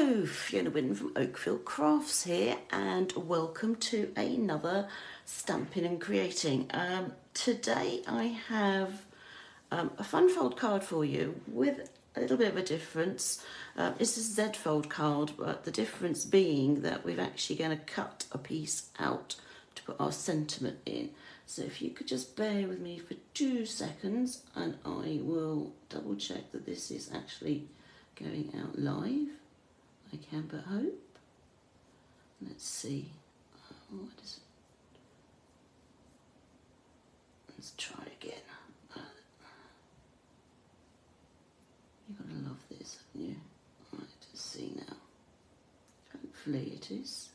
Hello, Fiona Whitten from Oakfield Crafts here, and welcome to another Stamping and Creating. Today I have a fun fold card for you with a little bit of a difference. It's a Z fold card, but the difference being that we're actually going to cut a piece out to put our sentiment in. So if you could just bear with me for 2 seconds and I will double check that this is actually going out live. I can but hope. Let's see. What is it? Let's try again. You've got to love this, haven't you? Right, let's see now. Hopefully it is.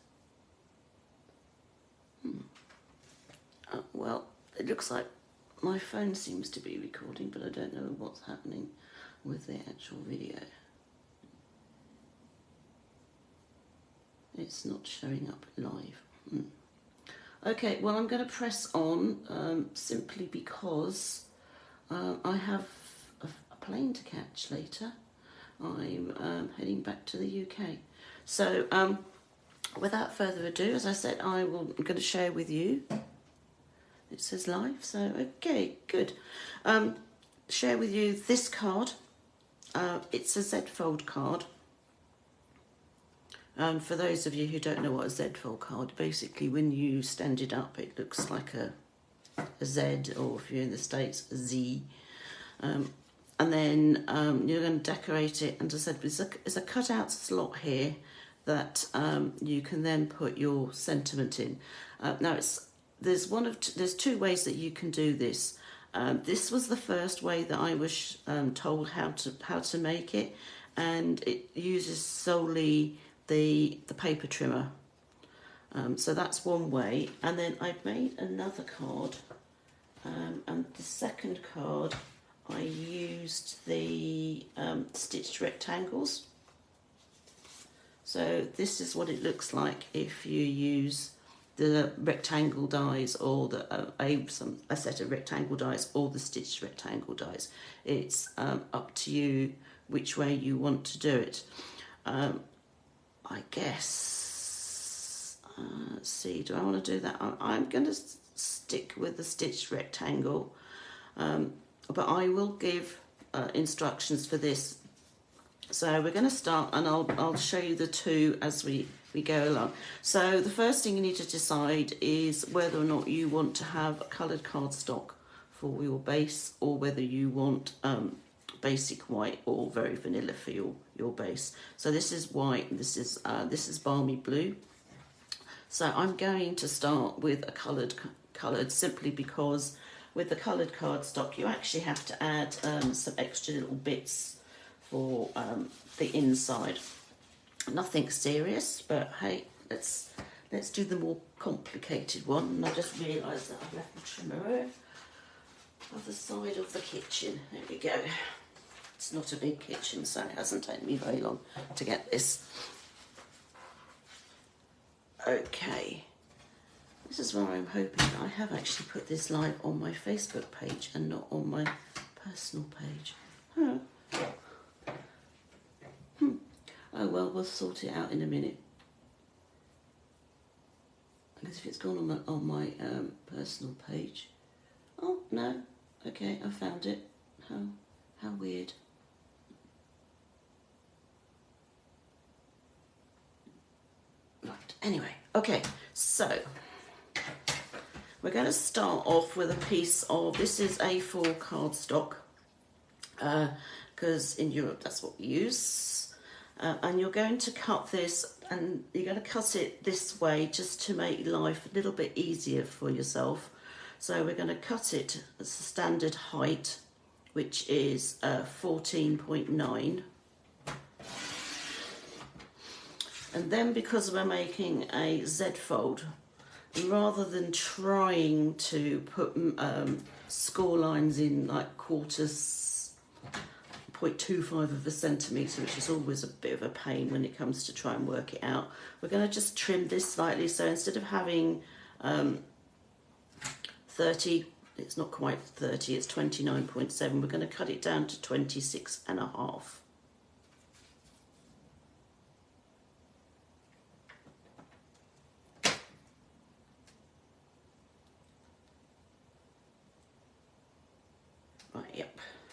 Well, it looks like my phone seems to be recording, but I don't know what's happening with the actual video. It's not showing up live. Okay, well, I'm going to press on simply because I have a plane to catch later. I'm heading back to the UK. So without further ado, as I said, I'm going to share with you. It says live, so okay, good. Share with you this card. It's a Z fold card. For those of you who don't know what a Z fold card, basically when you stand it up, it looks like a Z, or if you're in the States, a Z. And then you're going to decorate it, and as I said, there's a cutout slot here that you can then put your sentiment in. Now there's 2 ways that you can do this. This was the first way that I was told how to make it, and it uses solely the paper trimmer. So that's one way, and then I've made another card, and the second card I used the stitched rectangles. So this is what it looks like if you use the rectangle dies, or a set of rectangle dies, or the stitched rectangle dies. It's up to you which way you want to do it. I guess, let's see, do I want to do that? I'm going to stick with the stitched rectangle, but I will give instructions for this. So we're going to start, and I'll show you the 2 as we go along. So the first thing you need to decide is whether or not you want to have coloured cardstock for your base, or whether you want basic white or very vanilla for your base. So this is white, and this is balmy blue. So I'm going to start with a coloured simply because with the coloured cardstock you actually have to add some extra little bits for the inside. Nothing serious, but hey, let's do the more complicated one. And I just realised that I've left the trimmer other side of the kitchen. There we go. It's not a big kitchen, so it hasn't taken me very long to get this. Okay, this is where I'm hoping I have actually put this live on my Facebook page and not on my personal page. Oh well, we'll sort it out in a minute. Because if it's gone on my personal page. Oh no, okay, I found it. How weird. Right, anyway, okay, so we're going to start off with a piece of, this is A4 cardstock, because in Europe that's what we use, and you're going to cut this, and you're going to cut it this way just to make life a little bit easier for yourself. So we're going to cut it at the standard height, which is 14.9. And then because we're making a Z fold, rather than trying to put score lines in like quarters, 0.25 of a centimetre, which is always a bit of a pain when it comes to try and work it out, we're going to just trim this slightly. So instead of having 30, it's not quite 30, it's 29.7, we're going to cut it down to 26.5.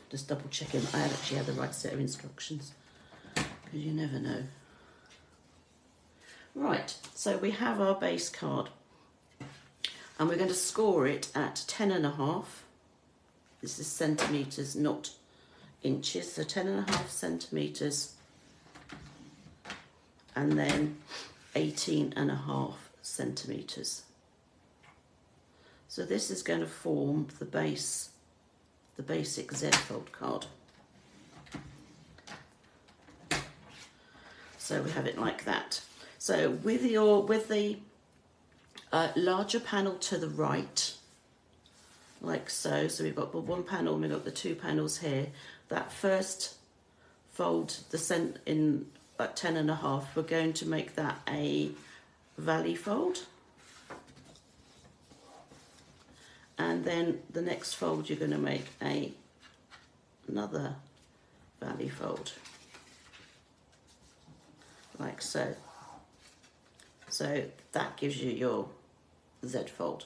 Just double checking I actually had the right set of instructions, because you never know. Right, so we have our base card, and we're going to score it at 10.5. This is centimetres, not inches, so 10.5 centimetres, and then 18.5 centimetres. So this is going to form the base, the basic Z fold card. So we have it like that. So with the larger panel to the right, like so. So we've got the one panel and we've got the two panels here. That first fold, the in at 10.5, we're going to make that a valley fold. And then the next fold you're going to make another valley fold, like so. So that gives you your Z fold.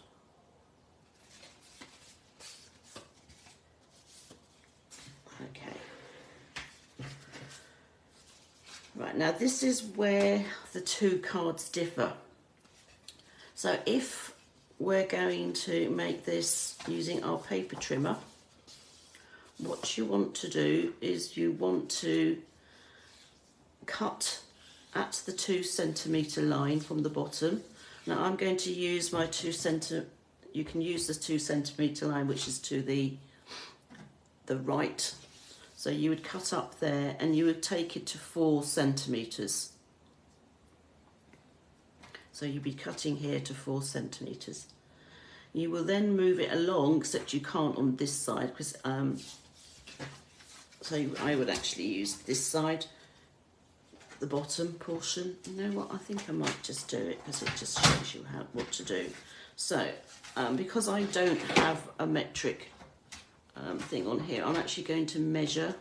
Okay. Right, now this is where the two cards differ. So if we're going to make this using our paper trimmer, what you want to do is you want to cut at the 2 centimetre line from the bottom. Now I'm going to use my 2 centimetre, you can use the 2 centimetre line which is to the right. So you would cut up there and you would take it to 4 centimetres. So you'd be cutting here to 4 centimetres. You will then move it along, except you can't on this side, because so I would actually use this side, the bottom portion. You know what? I think I might just do it because it just shows you what to do. So because I don't have a metric thing on here, I'm actually going to measure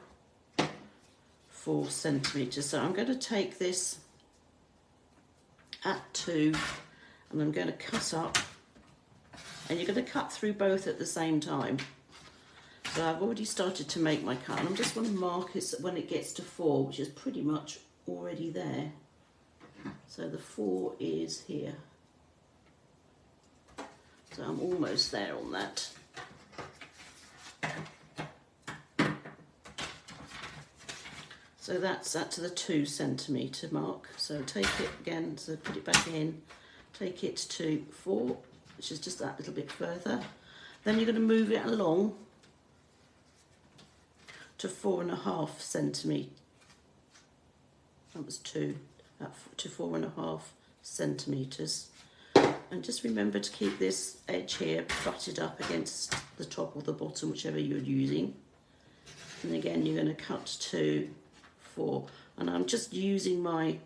4 centimetres. So I'm going to take this at 2 and I'm going to cut up, and you're going to cut through both at the same time. So I've already started to make my cut, and I'm just going to mark it when it gets to 4, which is pretty much already there. So the 4 is here. So I'm almost there on that. So that's at the 2 centimetre mark. So take it again, so put it back in, take it to 4, which is just that little bit further. Then you're going to move it along to 4.5 centimetres. That was 2, to 4.5 centimetres. And just remember to keep this edge here butted up against the top or the bottom, whichever you're using. And again, you're going to cut to 4. And I'm just using my,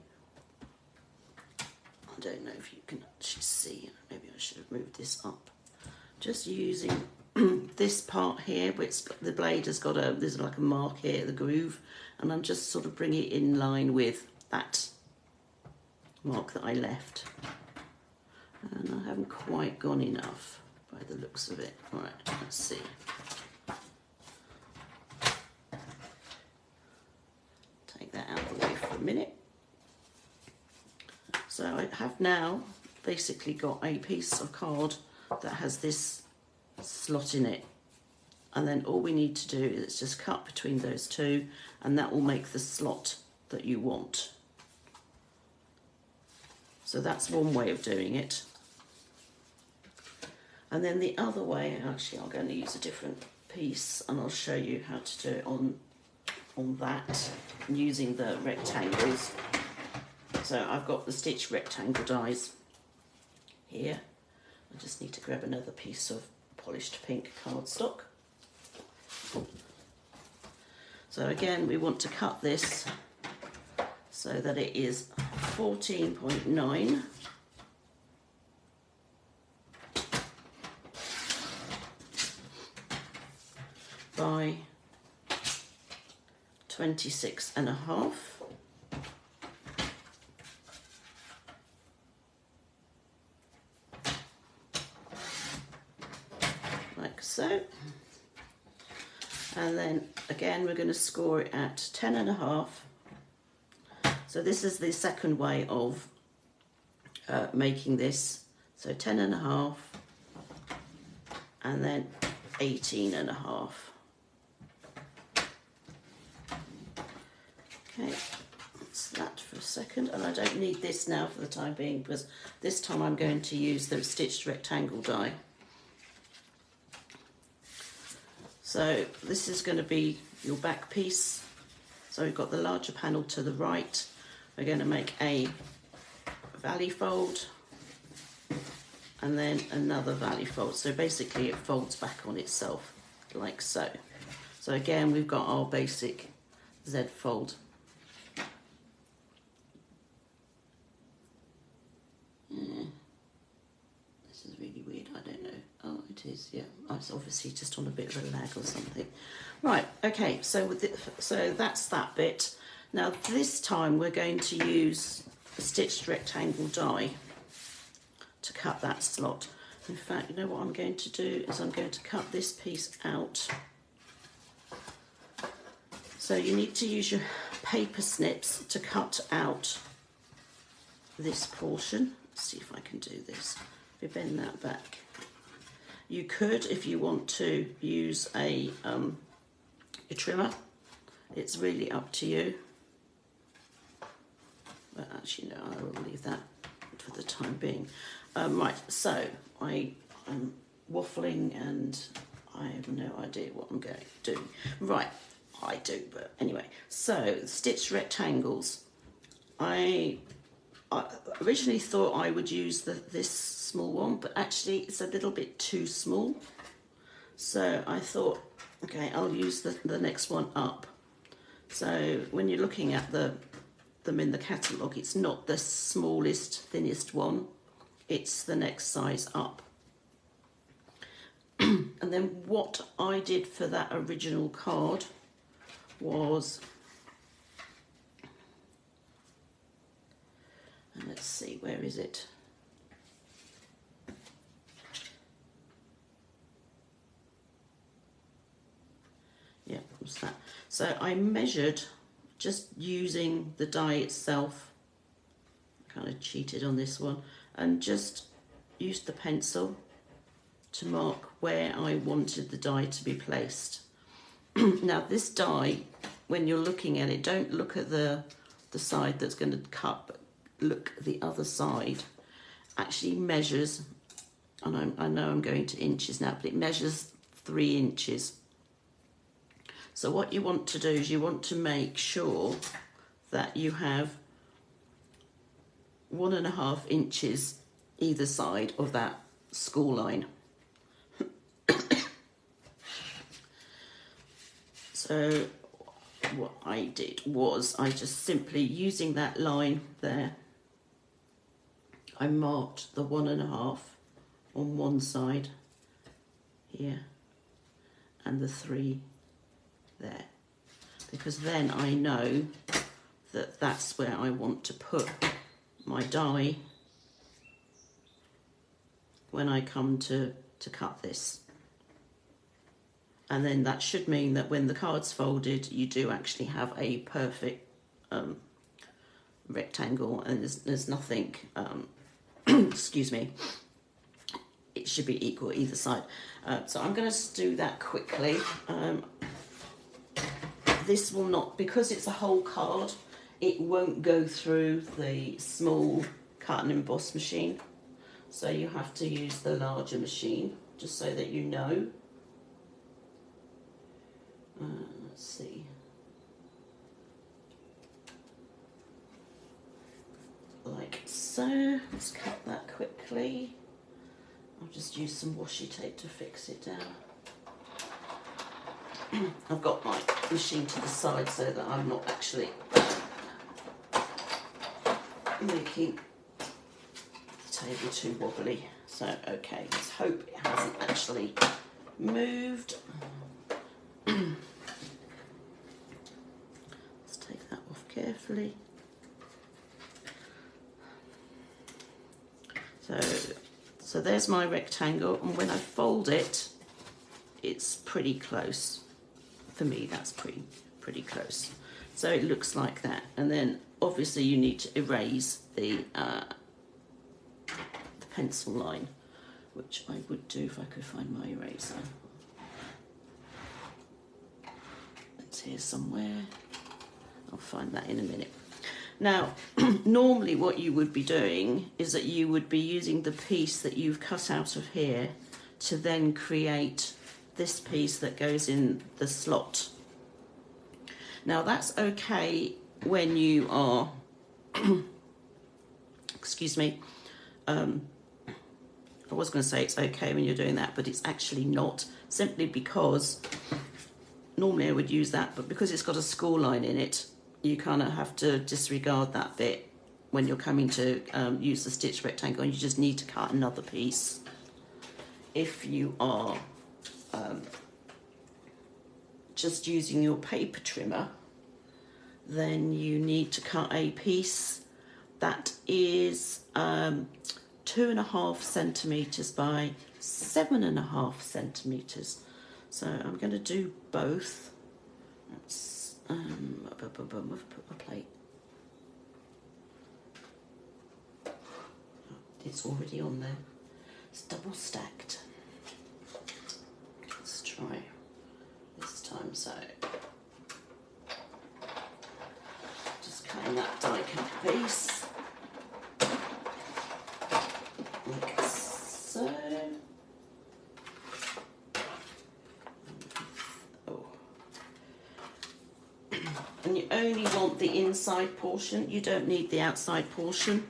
I don't know if you can actually see, maybe I should have moved this up. Just using this part here, which the blade has got there's like a mark here, the groove, and I'm just sort of bringing it in line with that mark that I left. And I haven't quite gone enough by the looks of it. All right, let's see. Take that out of the way for a minute. So I have now basically got a piece of card that has this slot in it, and then all we need to do is just cut between those two, and that will make the slot that you want. So that's one way of doing it. And then the other way, actually I'm going to use a different piece and I'll show you how to do it on that using the rectangles. So I've got the stitch rectangle dies here. I just need to grab another piece of polished pink cardstock. So again, we want to cut this so that it is 14.9 by 26.5. Like so. And then again, we're going to score it at 10.5. So this is the second way of making this. So 10.5 and then 18.5. Okay, that's that for a second, and I don't need this now for the time being because this time I'm going to use the stitched rectangle die. So this is going to be your back piece. So we've got the larger panel to the right. We're going to make a valley fold and then another valley fold. So basically it folds back on itself like so. So again, we've got our basic Z fold. This is really weird, I don't know. Oh, it is, yeah. It's obviously just on a bit of a lag or something. Right, okay, so so that's that bit. Now this time we're going to use a stitched rectangle die to cut that slot. In fact, you know what I'm going to do is I'm going to cut this piece out. So you need to use your paper snips to cut out this portion. Let's see if I can do this. If we bend that back. You could, if you want to, use a trimmer. It's really up to you. But actually, no, I will leave that for the time being. Right, so I'm waffling and I have no idea what I'm going to do. Right, I do, but anyway. So, stitched rectangles. I originally thought I would use this small one, but actually it's a little bit too small. So I thought, okay, I'll use the next one up. So when you're looking at them in the catalogue, it's not the smallest, thinnest one. It's the next size up. And then what I did for that original card was, and let's see, where is it? Yeah, what's that? So I measured just using the die itself, kind of cheated on this one, and just used the pencil to mark where I wanted the die to be placed. Now this die, when you're looking at it, don't look at the side that's going to cut, but look at the other side. Actually measures, and I know I'm going to inches now, but it measures 3 inches. So what you want to do is you want to make sure that you have 1.5 inches either side of that school line. So what I did was I just simply, using that line there, I marked the 1.5 on one side here and the 3 there, because then I know that that's where I want to put my die when I come to cut this. And then that should mean that when the card's folded, you do actually have a perfect rectangle, and there's nothing, excuse me, it should be equal either side. So I'm going to do that quickly. This will not, because it's a whole card, it won't go through the small cut and emboss machine. So you have to use the larger machine, just so that you know. Let's see. Like so. Let's cut that quickly. I'll just use some washi tape to fix it down. I've got my machine to the side so that I'm not actually making the table too wobbly. So, okay, let's hope it hasn't actually moved. Let's take that off carefully. So there's my rectangle, and when I fold it, it's pretty close. for me that's pretty close. So it looks like that, and then obviously you need to erase the pencil line, which I would do if I could find my eraser. It's here somewhere. I'll find that in a minute. Now, normally what you would be doing is that you would be using the piece that you've cut out of here to then create this piece that goes in the slot. Now that's okay when you are, excuse me, I was going to say it's okay when you're doing that, but it's actually not, simply because normally I would use that, but because it's got a score line in it, you kind of have to disregard that bit when you're coming to use the stitch rectangle, and you just need to cut another piece. If you are just using your paper trimmer, then you need to cut a piece that is 2.5 centimetres by 7.5 centimetres. So I'm going to do both. That's put a plate. It's already on there. It's double stacked. Let's try this time. So just cutting that die cut piece like so. And you only want the inside portion, you don't need the outside portion.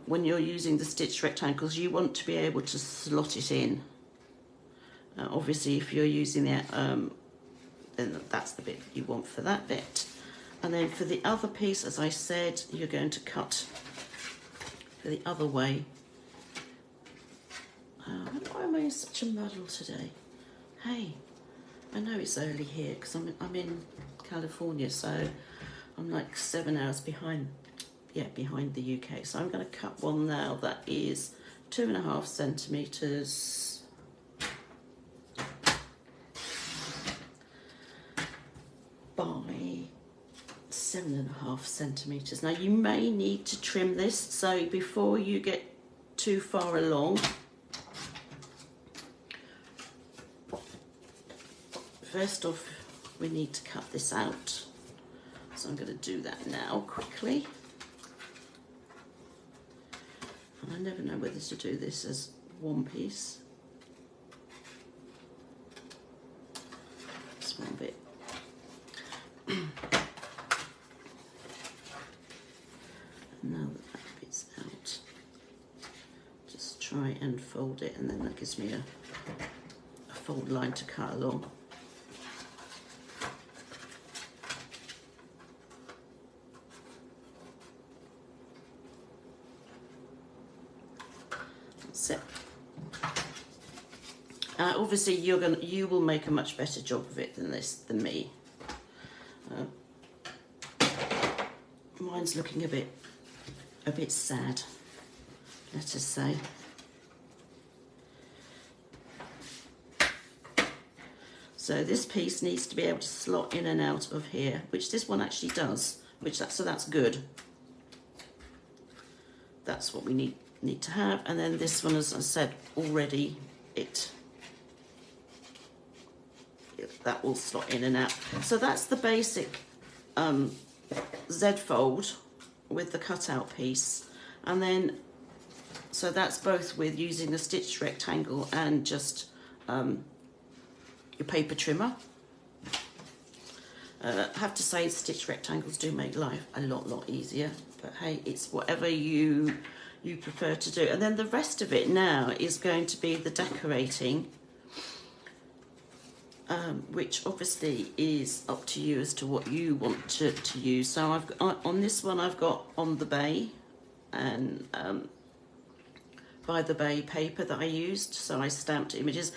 When you're using the stitch rectangles, you want to be able to slot it in. Obviously, if you're using that, then that's the bit you want for that bit. And then for the other piece, as I said, you're going to cut for the other way. Why am I in such a muddle today? Hey, I know it's early here because I'm in California, so I'm like 7 hours behind the UK. So I'm going to cut one now that is 2.5 centimetres by 7.5 centimetres. Now you may need to trim this, so before you get too far along, first off we need to cut this out. So I'm going to do that now quickly. And I never know whether to do this as one piece. This one bit. Now that that bit's out, just try and fold it, and then that gives me a fold line to cut along. That's it. Obviously, you will make a much better job of it than me. Mine's looking a bit sad, let us say. So this piece needs to be able to slot in and out of here, which this one actually does, so that's good. That's what we need to have. And then this one, as I said already, that will slot in and out. So that's the basic Z fold with the cutout piece. And then, so that's both with using a stitched rectangle and just your paper trimmer. I have to say, stitched rectangles do make life a lot easier, but hey, it's whatever you prefer to do. And then the rest of it now is going to be the decorating, which obviously is up to you as to what you want to use. So on this one I've got on the bay and by the bay paper that I used, so I stamped images.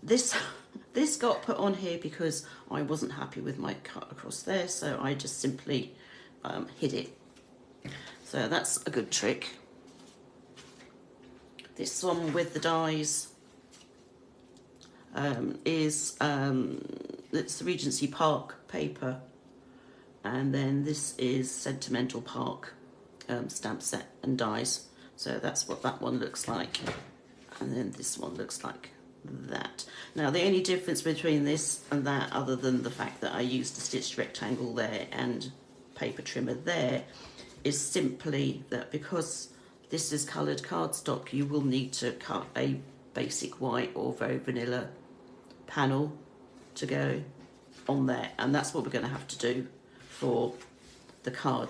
This got put on here because I wasn't happy with my cut across there, so I just simply hid it. So that's a good trick. This one with the dies is it's the Regency Park paper, and then this is Sentimental Park stamp set and dies. So that's what that one looks like, and then this one looks like that. Now the only difference between this and that, other than the fact that I used a stitched rectangle there and paper trimmer there, is simply that because this is coloured cardstock, you will need to cut a basic white or very vanilla panel to go on there, and that's what we're going to have to do for the card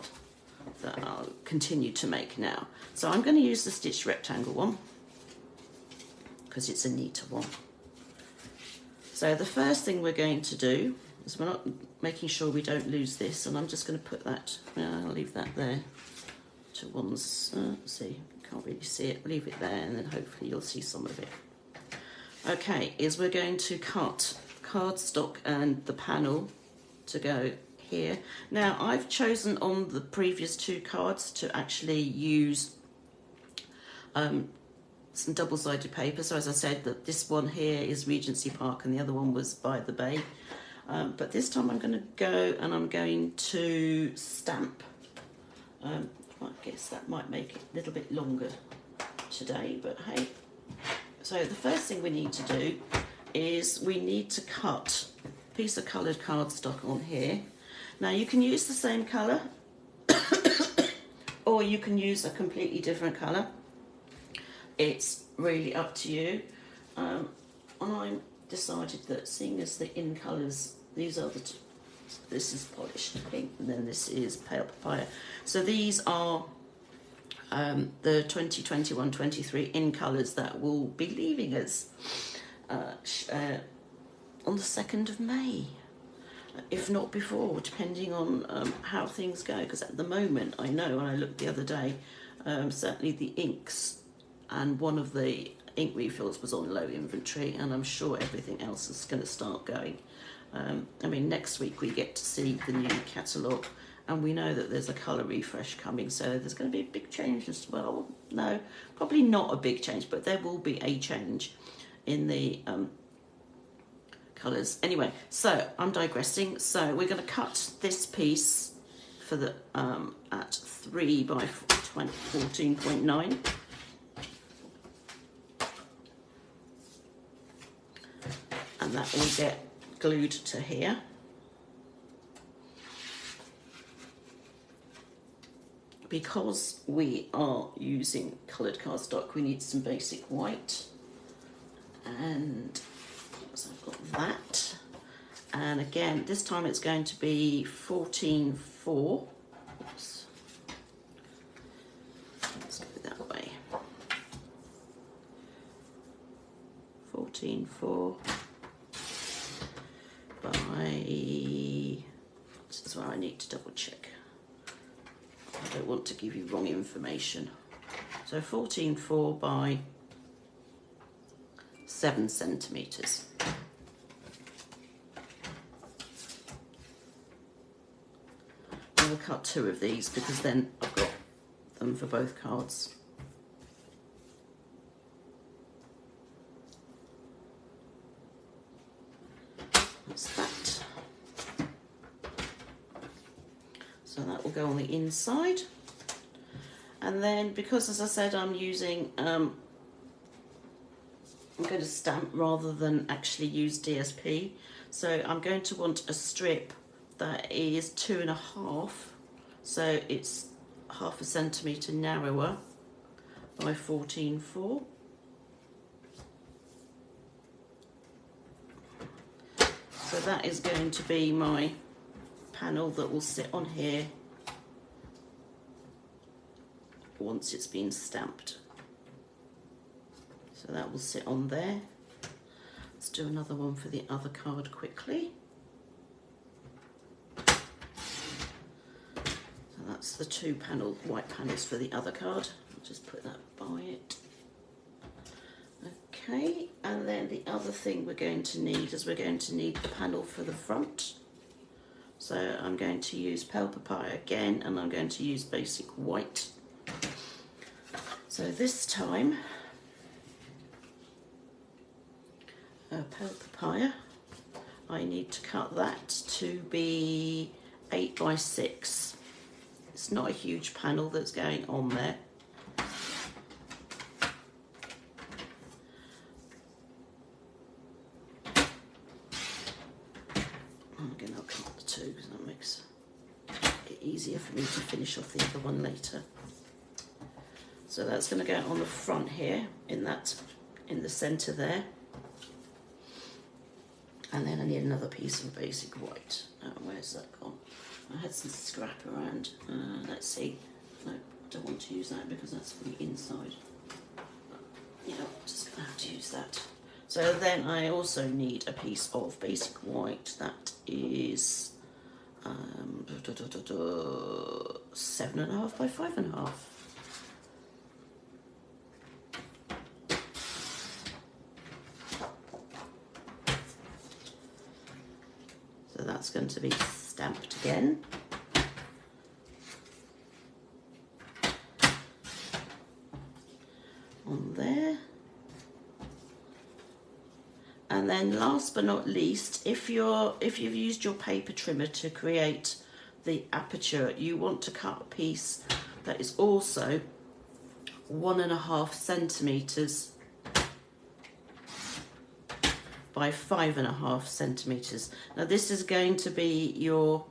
that I'll continue to make now. So I'm going to use the stitched rectangle one because it's a neater one. So the first thing we're going to do is we're not making sure we don't lose this, and I'm just going to put that, I'll leave that there to one's, see, can't really see it, leave it there, and then hopefully you'll see some of it. Okay, is we're going to cut cardstock and the panel to go here. Now I've chosen on the previous two cards to actually use some double-sided paper. So as I said, that this one here is Regency Park and the other one was By the Bay. But this time I'm going to go and I'm going to stamp. I guess that might make it a little bit longer today, but hey. So the first thing we need to do is we need to cut a piece of coloured cardstock on here. Now you can use the same colour or you can use a completely different colour. It's really up to you. And I decided that seeing as the in colours, these are the two, this is polished pink and then this is pale papaya. So these are the 2021-23 in colours that will be leaving us on the 2nd of May. If not before, depending on how things go, because at the moment, I know, when I looked the other day, certainly the inks and one of the ink refills was on low inventory, and I'm sure everything else is going to start going. I mean, next week we get to see the new catalogue, and we know that there's a colour refresh coming, so there's going to be a big change as well. No, probably not a big change, but there will be a change in the colours. Anyway, so I'm digressing. So we're going to cut this piece for the at 3 by 14.9. And that will get glued to here. Because we are using coloured cardstock, we need some basic white. And so I've got that. And again, this time it's going to be 14.4. Oops. Let's go that way. 14.4 by, this is where I need to double check. I don't want to give you wrong information. So 14.4 by 7 centimetres. I will cut 2 of these because then I've got them for both cards. That's that. So that will go on the inside. And then, because as I said, I'm using, I'm going to stamp rather than actually use DSP. So I'm going to want a strip that is 2.5. So it's 0.5 centimetre narrower by 14.4. So that is going to be my panel that will sit on here once it's been stamped. So that will sit on there. Let's do another one for the other card quickly. So that's the 2 white panels for the other card. I'll just put that by it. Okay, and then the other thing we're going to need is we're going to need the panel for the front. So I'm going to use pale papaya again, and I'm going to use basic white. So this time, pale papaya, I need to cut that to be 8 by 6. It's not a huge panel that's going on there. Again, I'll cut the 2 because that makes it easier for me to finish off the other one later. So that's going to go on the front here, in the centre there. And then I need another piece of basic white. Where's that gone? I had some scrap around. Let's see. No, I don't want to use that because that's for the inside. Yeah, I'm just going to have to use that. So then I also need a piece of basic white that is 7.5 by 5.5. So that's going to be stamped again. On there. And then last but not least, if you've used your paper trimmer to create the aperture, you want to cut a piece that is also 1.5 centimetres by 5.5 centimetres. Now this is going to be your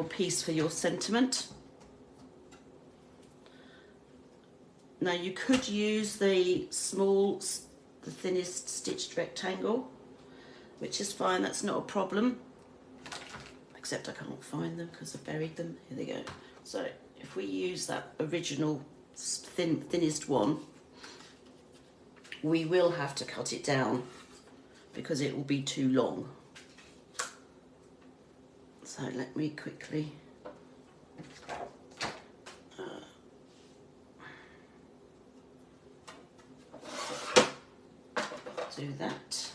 piece for your sentiment. Now you could use the thinnest stitched rectangle, which is fine, that's not a problem. Except I can't find them because I buried them. Here they go. So if we use that original thinnest one, we will have to cut it down because it will be too long. So let me quickly do that.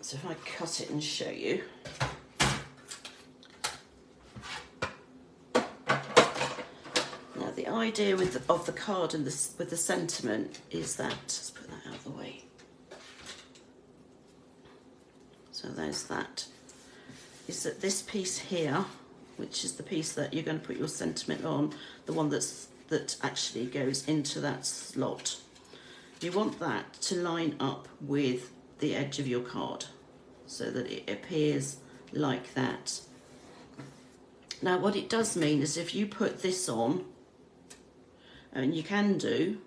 So if I cut it and show you. Now the idea of the card and with the sentiment is that, let's put that out of the way. So there's that. Is that this piece here, which is the piece that you're going to put your sentiment on, the one that actually goes into that slot. You want that to line up with the edge of your card so that it appears like that. Now what it does mean is if you put this on, and you can do,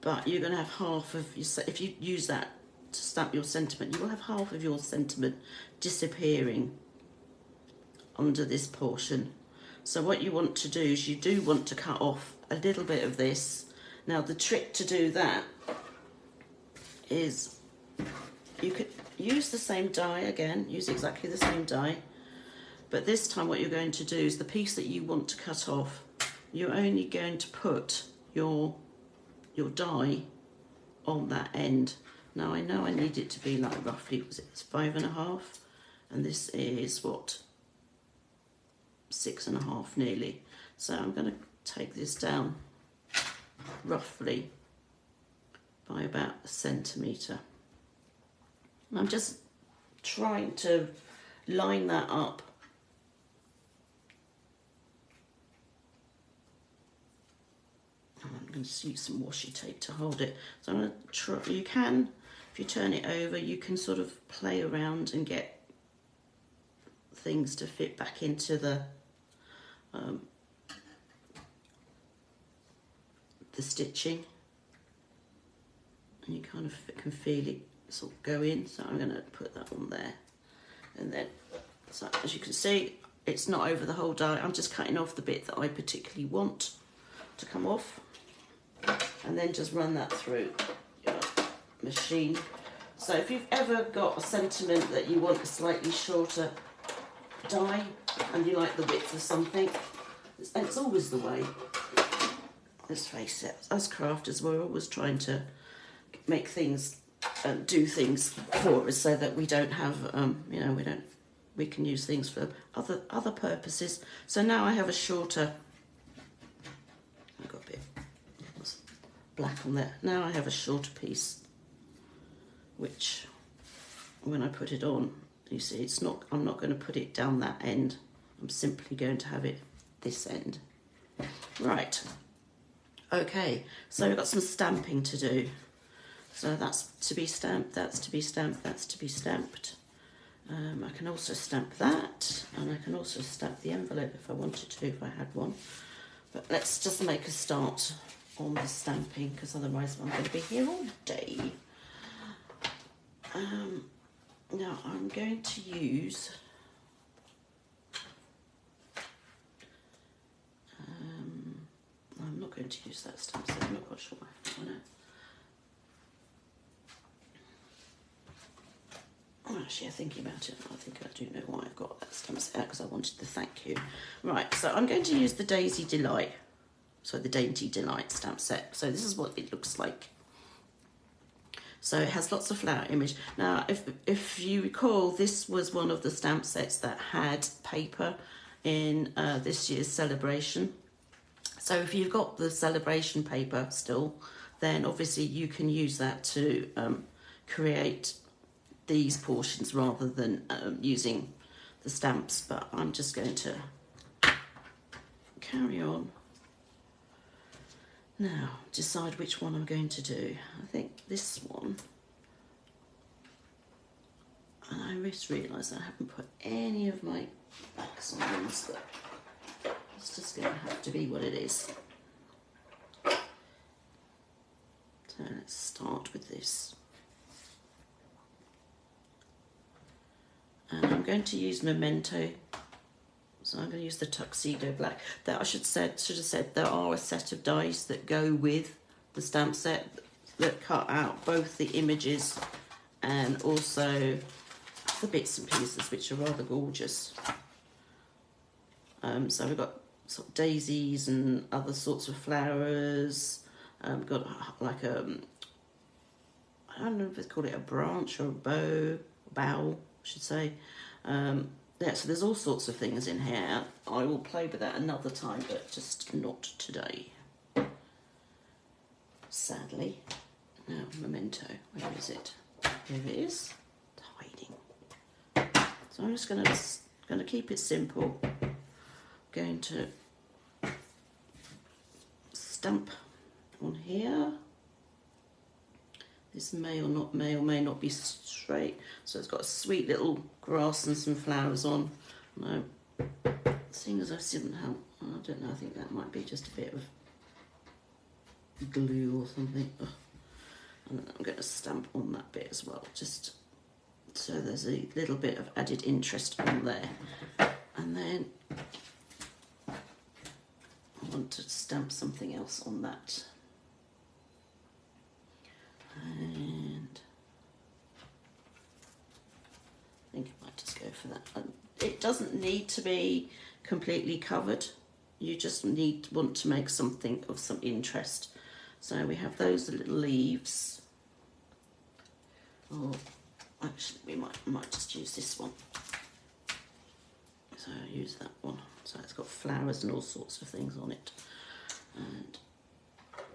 but you're going to have half of your, if you use that to stamp your sentiment, you will have half of your sentiment disappearing under this portion. So what you want to do is you do want to cut off a little bit of this. Now the trick to do that is you could use the same die again, use exactly the same die, but this time what you're going to do is the piece that you want to cut off, you're only going to put your die on that end. Now I know I need it to be like roughly, was it 5.5, and this is what, 6.5 nearly. So I'm going to take this down roughly by about 1 centimetre. And I'm just trying to line that up. And I'm going to use some washi tape to hold it. So I'm going to try, you can, if you turn it over, you can sort of play around and get things to fit back into the stitching, and you kind of can feel it sort of go in. So I'm going to put that on there, and then, so as you can see, it's not over the whole die. I'm just cutting off the bit that I particularly want to come off, and then just run that through your machine. So if you've ever got a sentiment that you want a slightly shorter die and you like the width of something, it's always the way. Let's face it, as crafters we're always trying to make things do things for us so that we don't have you know, we don't we can use things for other purposes. So now I have a shorter, I've got a bit black on there. Now I have a shorter piece, which when I put it on, you see, it's not, I'm not going to put it down that end. I'm simply going to have it this end. Right. Okay, so we've got some stamping to do. So that's to be stamped, that's to be stamped, that's to be stamped. I can also stamp that, and I can also stamp the envelope if I wanted to, if I had one. But let's just make a start on the stamping, because otherwise I'm going to be here all day. Now I'm going to use I'm not going to use that stamp set, I'm not quite sure why. Actually, thinking about it, I think I do know why I've got that stamp set out, because I wanted the thank you. Right, so I'm going to use the Dainty Delight, so the Dainty Delight stamp set. So this is what it looks like. So it has lots of flower image. Now, if you recall, this was one of the stamp sets that had paper in this year's celebration. So if you've got the celebration paper still, then obviously you can use that to create these portions rather than using the stamps. But I'm just going to carry on. Now, decide which one I'm going to do. I think this one. And I just realised I haven't put any of my backs on them, so it's just going to have to be what it is. So let's start with this. And I'm going to use Memento. So I'm going to use the Tuxedo Black. That I should have said there are a set of dies that go with the stamp set that cut out both the images and also the bits and pieces, which are rather gorgeous. So we've got sort of daisies and other sorts of flowers. We've got like I don't know if they call it a branch or a bow, I should say. Yeah, so there's all sorts of things in here. I will play with that another time, but just not today. Sadly. Now, Memento, where is it? Here it is. It's hiding. So I'm just going to keep it simple. Going to stamp on here. This may not be straight. So it's got a sweet little grass and some flowers on. No, seeing as I've seen how, I don't know, I think that might be just a bit of glue or something. Ugh. And then I'm going to stamp on that bit as well, just so there's a little bit of added interest on there. And then I want to stamp something else on that. And I think I might just go for that. It doesn't need to be completely covered. You just want to make something of some interest. So we have those little leaves. Or actually, we might just use this one. So I'll use that one. So it's got flowers and all sorts of things on it. And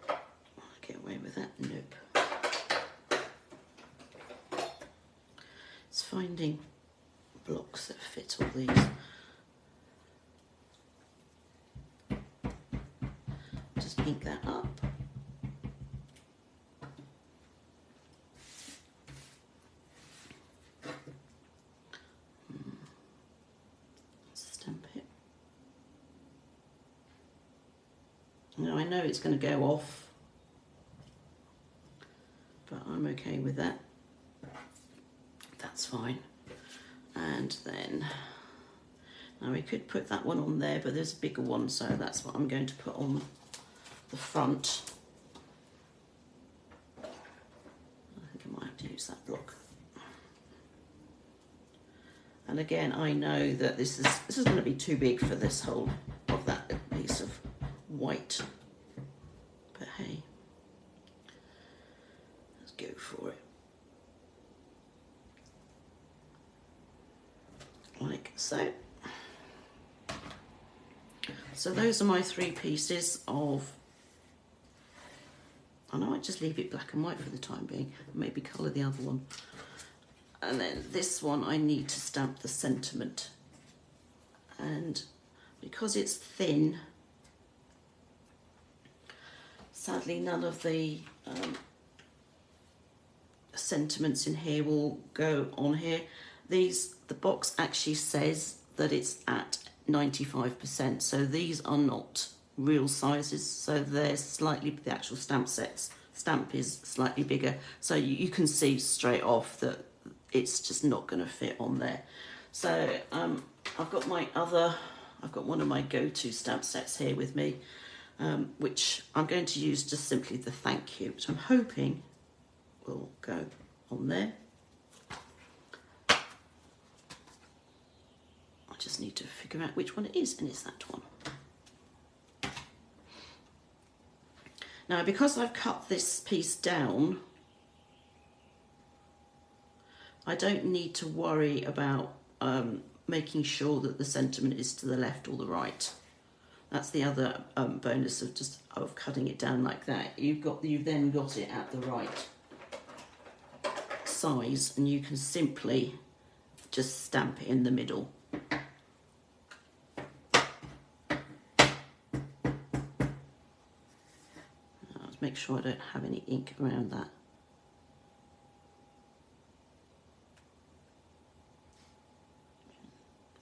will I get away with that? Nope. It's finding blocks that fit all these. Just ink that up. Stamp it. Now I know it's going to go off, but I'm okay with that. That's fine. And then, now we could put that one on there, but there's a bigger one, so that's what I'm going to put on the front. I think I might have to use that block. And again, I know that this is going to be too big for this whole of that piece of white, but hey, let's go for it. Like So those are my 3 pieces of, I might just leave it black and white for the time being, maybe colour the other one. And then this one I need to stamp the sentiment. And because it's thin, sadly none of the sentiments in here will go on here. The box actually says that it's at 95%, so these are not real sizes, so they're slightly, the actual stamp is slightly bigger, so you can see straight off that it's just not going to fit on there. So I've got one of my go-to stamp sets here with me, which I'm going to use just simply the thank you, which I'm hoping will go on there. I just need to figure out which one it is, and it's that one. Now, because I've cut this piece down, I don't need to worry about making sure that the sentiment is to the left or the right. That's the other bonus of cutting it down like that. You've then got it at the right size, and you can simply just stamp it in the middle. Let's make sure I don't have any ink around that.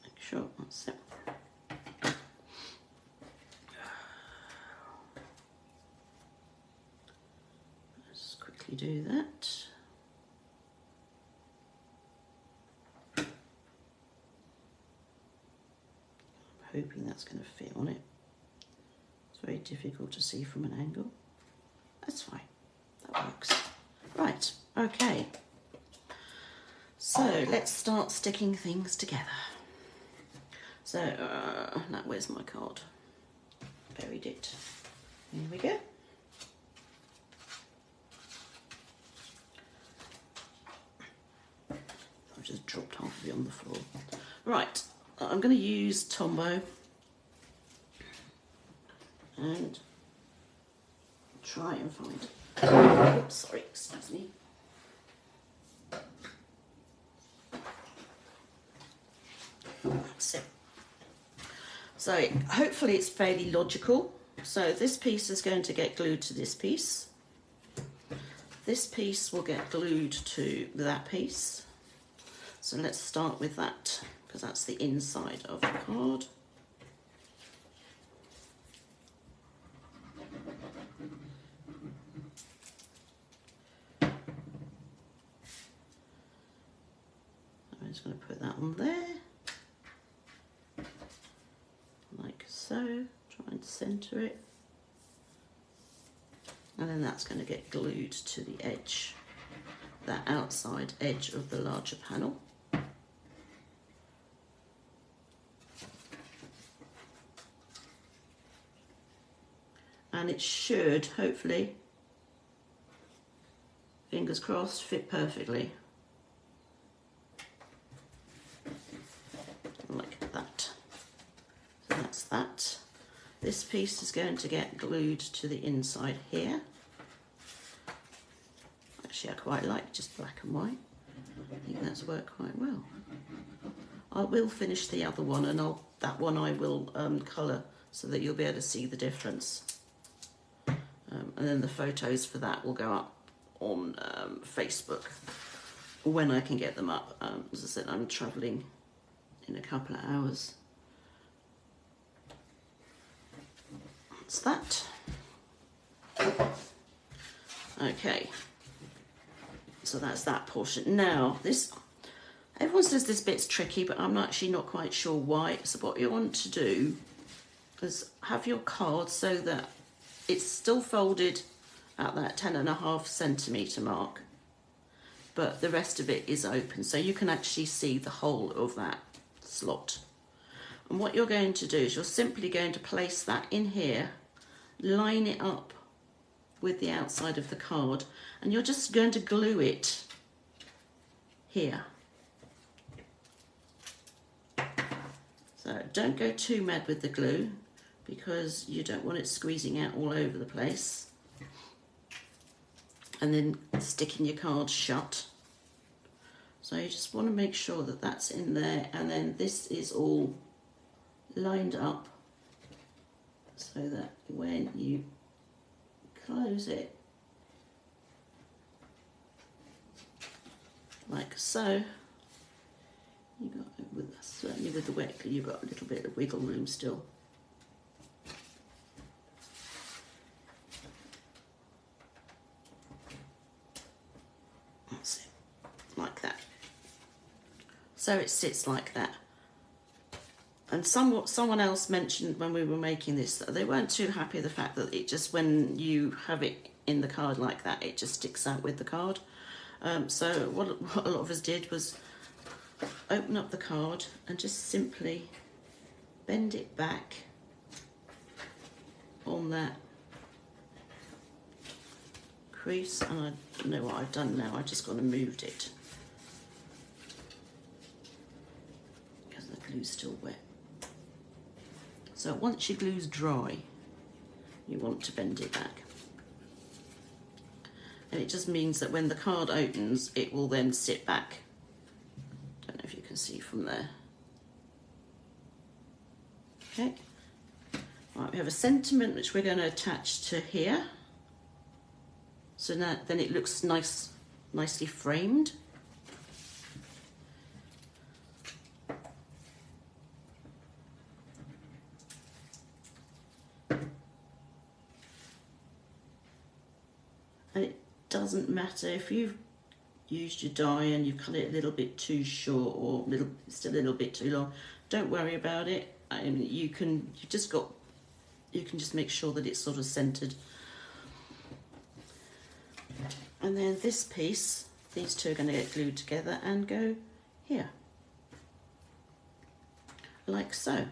Make sure that's it. Let's quickly do that. Hoping that's going to fit on it. It's very difficult to see from an angle. That's fine, that works. Right, okay. So let's start sticking things together. So, now where's my card? Buried it. Here we go. I've just dropped half of it on the floor. Right. I'm going to use Tombow and try and find, oops, sorry, excuse me. That's it. So hopefully it's fairly logical. So this piece is going to get glued to this piece. This piece will get glued to that piece. So let's start with that, because that's the inside of the card. I'm just going to put that on there, like so, try and centre it. And then that's going to get glued to the edge, that outside edge of the larger panel. And it should, hopefully, fingers crossed, fit perfectly. Like that. So that's that. This piece is going to get glued to the inside here. Actually, I quite like just black and white. I think that's worked quite well. I will finish the other one, and that one I will colour so that you'll be able to see the difference. And then the photos for that will go up on Facebook when I can get them up. As I said, I'm travelling in a couple of hours. That's that. Okay, so that's that portion. Now, everyone says this bit's tricky, but I'm actually not quite sure why. So what you want to do is have your card so that it's still folded at that 10.5 centimetre mark, but the rest of it is open, so you can actually see the whole of that slot. And what you're going to do is you're simply going to place that in here, line it up with the outside of the card, and you're just going to glue it here. So don't go too mad with the glue because you don't want it squeezing out all over the place. And then sticking your card shut. So you just want to make sure that that's in there, and then this is all lined up so that when you close it, like so, you got, certainly with the wet glue, you've got a little bit of wiggle room still. That's it, like that. So it sits like that. And someone else mentioned when we were making this that they weren't too happy with the fact that it just, when you have it in the card like that, it just sticks out with the card. So what a lot of us did was open up the card and just simply bend it back on that crease. And I don't know what I've done now, I've just gone and moved it because the glue's still wet. So once your glue's dry, you want to bend it back. And it just means that when the card opens, it will then sit back. Don't know if you can see from there. Okay. Right, we have a sentiment which we're going to attach to here. So now then it looks nicely framed. And it doesn't matter if you've used your die and you've cut it a little bit too short or still a little bit too long. Don't worry about it. I mean, you can just make sure that it's sort of centered. And then this piece, these two are going to get glued together and go here, like so.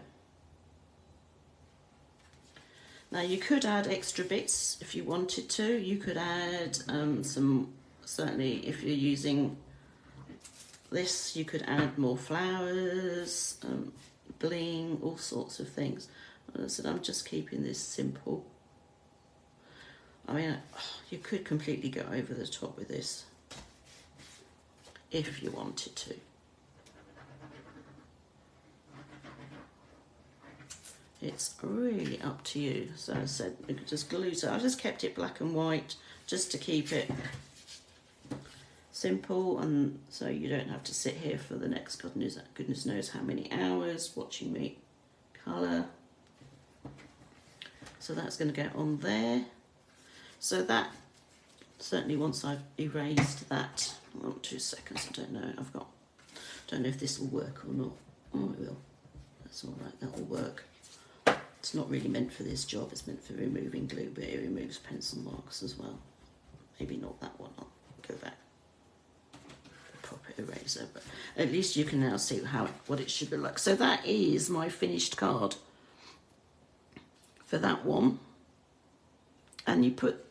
Now you could add extra bits if you wanted to. You could add some, certainly if you're using this, you could add more flowers, bling, all sorts of things. As I said, I'm just keeping this simple. I mean, you could completely go over the top with this if you wanted to. It's really up to you. So I said, you could just glue it. I just kept it black and white just to keep it simple, and so you don't have to sit here for the next goodness knows how many hours watching me colour. So that's going to go on there. So that, certainly once I've erased that, oh, 2 seconds, I don't know, don't know if this will work or not. Oh, it will. That's all right, that will work. It's not really meant for this job, it's meant for removing glue, but it removes pencil marks as well. Maybe not that one, I'll go back. Proper eraser, but at least you can now see what it should look like. So that is my finished card for that one. And you put,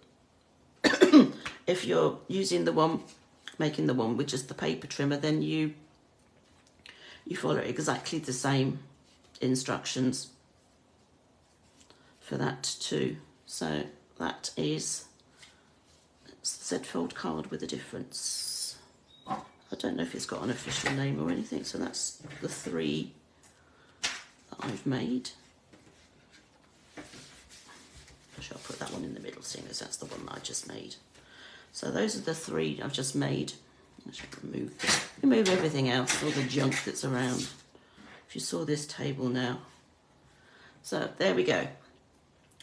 if you're using the one, making the one with just the paper trimmer, then you follow exactly the same instructions for that too. So that is Z-fold card with a difference. I don't know if it's got an official name or anything, so that's the 3 that I've made. I'll put that one in the middle, seeing as that's the one that I just made. So those are the 3 I've just made. I should remove everything else, all the junk that's around. If you saw this table now. So there we go.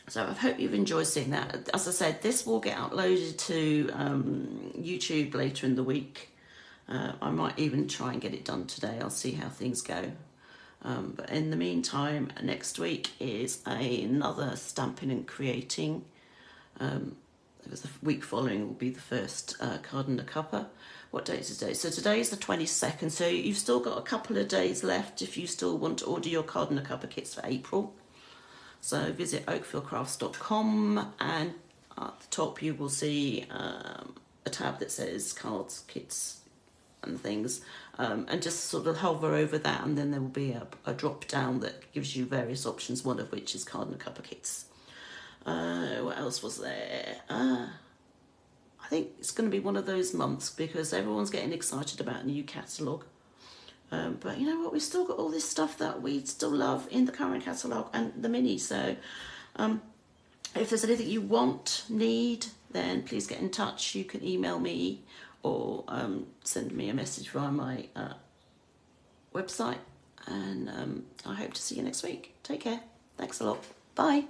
So I hope you've enjoyed seeing that. As I said, this will get uploaded to YouTube later in the week. I might even try and get it done today. I'll see how things go. But in the meantime, next week is another Stampin' and Creating. Because the week following will be the first card and a cuppa. What date is today? So today is the 22nd. So you've still got a couple of days left if you still want to order your card and a cuppa kits for April. So visit oakfieldcrafts.com, and at the top you will see a tab that says cards, kits, and things, and just sort of hover over that, and then there will be a drop down that gives you various options, one of which is card and cuppa kits. What else was there? I think it's going to be one of those months because everyone's getting excited about a new catalogue. But you know what, we've still got all this stuff that we still love in the current catalogue and the mini. So if there's anything you want, need, then please get in touch. You can email me or send me a message via my website. And I hope to see you next week. Take care. Thanks a lot. Bye.